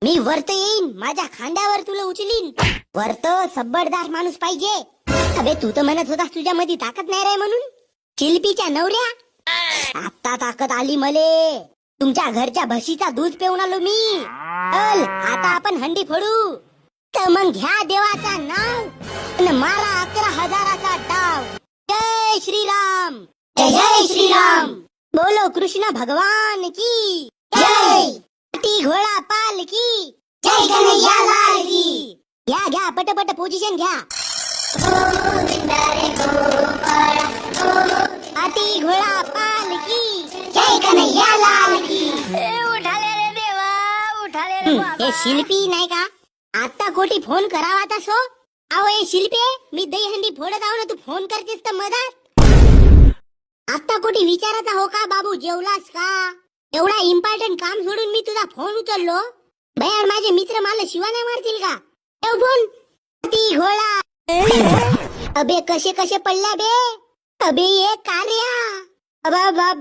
मी वरत येईन, माझ्या खांद्यावर तुला उचलीन. वरत सबडदार माणूस पाहिजे. अबे तू तर म्हणत होतास तुझ्या मध्ये ताकद नाही रे म्हणून. शिल्पीच्या नवऱ्या, आता ताकद आली मले. तुमच्या घरच्या म्हशीचा दूध पिऊन आलो मी. चल आता आपण हंडी फोडू. तर मग घ्या देवाचा नाव आणि मारा 11,000चा डाव. जय श्रीराम, जय जय श्रीराम. बोलो कृष्ण भगवान की जय. ती घोडा पाल की जय. कन्हैया लाल की. घ्या घ्या पटपट पोझिशन घ्या. हाती घोडा पाल की जय. कन्हैया लाल की. उठाले रे देवा, उठाले रे बाबा. हे शिल्पी नाही का? आता कोटी फोन करावा आता सो. अहो हे शिल्पे, मी दहीहंडी फोडत आहो ना, तू फोन करतेस तर मधात. आता कोटी विचारायचा हो का बाबू जेवलास का? एवढा इम्पॉर्टंट काम सोडून मी तुझा फोन उचललो. बयार माझे मित्र मला शिवाने मारतील का? ठेव फोन. ती घोडा. अबे कसे कसे पडल्या बे. अबे ये कार्या. बाबा